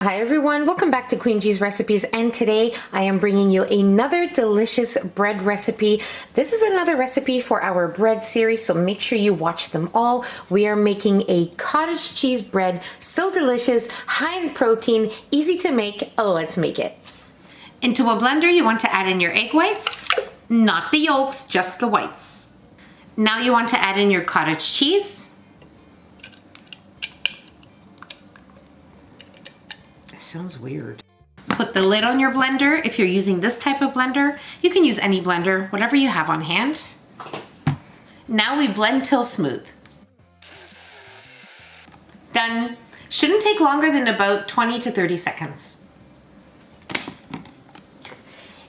Hi everyone, welcome back to Queen G's Recipes, and today I am bringing you another delicious bread recipe. This is another recipe for our bread series, so make sure you watch them all. We are making a cottage cheese bread, so delicious, high in protein, easy to make. Let's make it. Into a blender, you want to add in your egg whites, not the yolks, just the whites. Now you want to add in your cottage cheese. Sounds weird. Put the lid on your blender. If you're using this type of blender, you can use any blender, whatever you have on hand. Now we blend till smooth. Done. Shouldn't take longer than about 20 to 30 seconds.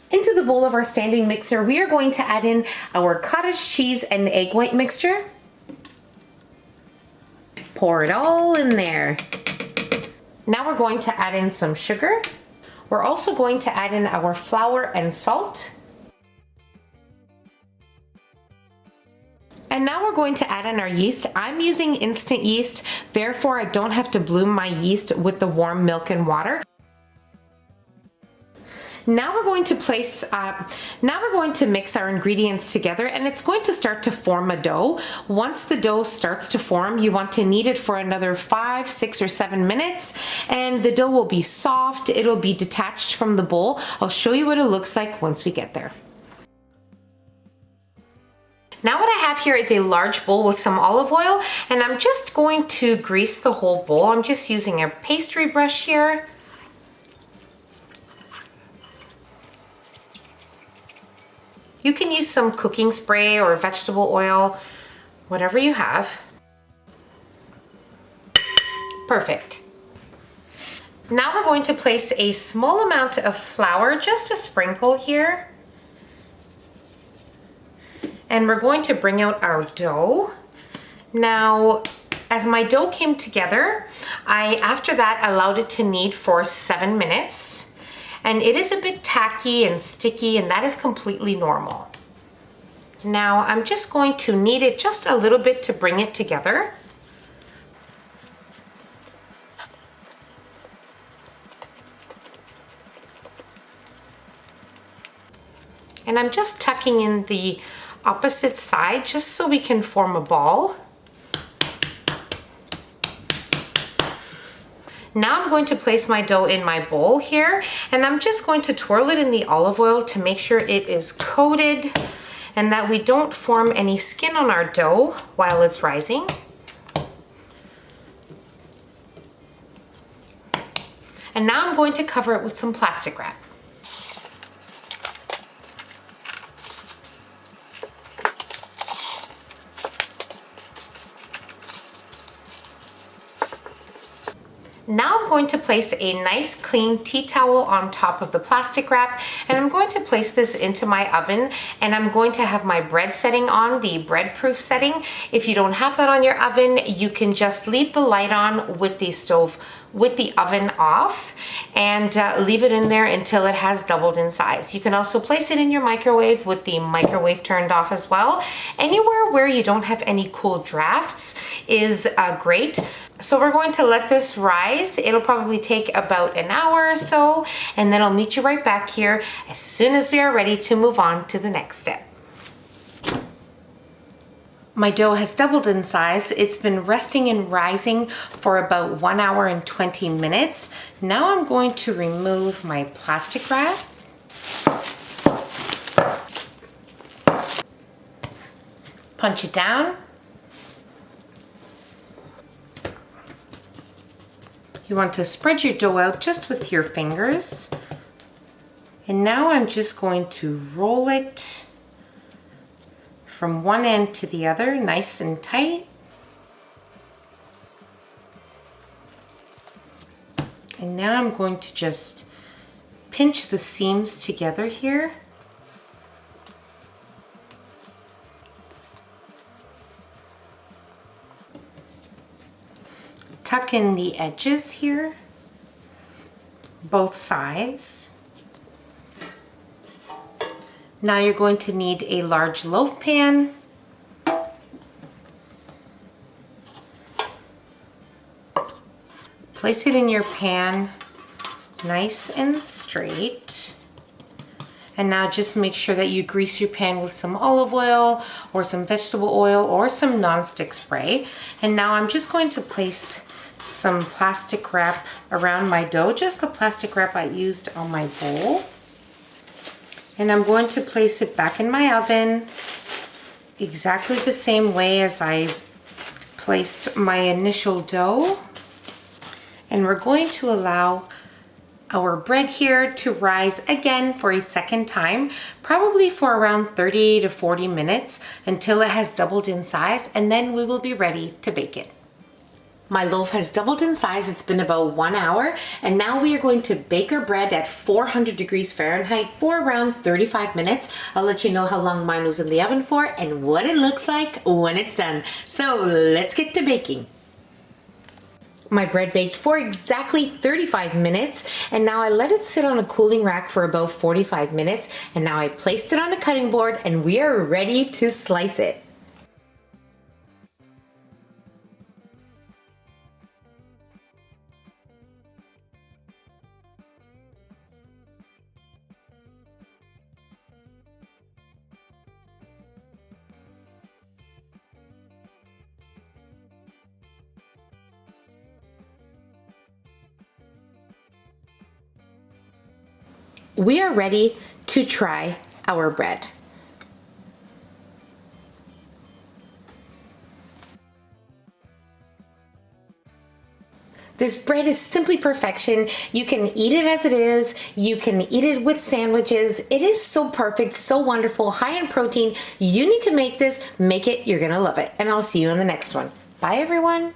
Into the bowl of our standing mixer, we are going to add in our cottage cheese and egg white mixture. Pour it all in there. Now we're going to add in some sugar. We're also going to add in our flour and salt. And now we're going to add in our yeast. I'm using instant yeast, therefore I don't have to bloom my yeast with the warm milk and water. Now we're going to mix our ingredients together, and it's going to start to form a dough. Once the dough starts to form, you want to knead it for another 5, 6, or 7 minutes, and the dough will be soft. It'll be detached from the bowl. I'll show you what it looks like once we get there. Now what I have here is a large bowl with some olive oil, and I'm just going to grease the whole bowl. I'm just using a pastry brush here. You can use some cooking spray or vegetable oil, whatever you have. Perfect. Now we're going to place a small amount of flour, just a sprinkle here. And we're going to bring out our dough. Now, as my dough came together, after that allowed it to knead for 7 minutes. And it is a bit tacky and sticky, and that is completely normal. Now I'm just going to knead it just a little bit to bring it together. And I'm just tucking in the opposite side just so we can form a ball. Now I'm going to place my dough in my bowl here, and I'm just going to twirl it in the olive oil to make sure it is coated and that we don't form any skin on our dough while it's rising. And now I'm going to cover it with some plastic wrap. Now I'm going to place a nice clean tea towel on top of the plastic wrap, and I'm going to place this into my oven, and I'm going to have my bread setting on, the bread proof setting. If you don't have that on your oven, you can just leave the light on with the oven off, and leave it in there until it has doubled in size. You can also place it in your microwave with the microwave turned off as well. Anywhere where you don't have any cool drafts is great. So we're going to let this rise. It'll probably take about an hour or so, and then I'll meet you right back here as soon as we are ready to move on to the next step. My dough has doubled in size. It's been resting and rising for about 1 hour and 20 minutes. Now I'm going to remove my plastic wrap. Punch it down. You want to spread your dough out just with your fingers. And now I'm just going to roll it from one end to the other, nice and tight. And now I'm going to just pinch the seams together here. Tuck in the edges here, both sides. Now you're going to need a large loaf pan. Place it in your pan nice and straight. And now just make sure that you grease your pan with some olive oil or some vegetable oil or some nonstick spray. And now I'm just going to place some plastic wrap around my dough, just the plastic wrap I used on my bowl. And I'm going to place it back in my oven exactly the same way as I placed my initial dough. And we're going to allow our bread here to rise again for a second time, probably for around 30 to 40 minutes until it has doubled in size, and then we will be ready to bake it. My loaf has doubled in size. It's been about 1 hour, and now we are going to bake our bread at 400 degrees Fahrenheit for around 35 minutes. I'll let you know how long mine was in the oven for and what it looks like when it's done. So let's get to baking. My bread baked for exactly 35 minutes, and now I let it sit on a cooling rack for about 45 minutes, and now I placed it on a cutting board and we are ready to slice it. We are ready to try our bread. This bread is simply perfection. You can eat it as it is. You can eat it with sandwiches. It is so perfect, so wonderful, high in protein. You need to make this, make it, you're gonna love it. And I'll see you in the next one. Bye everyone.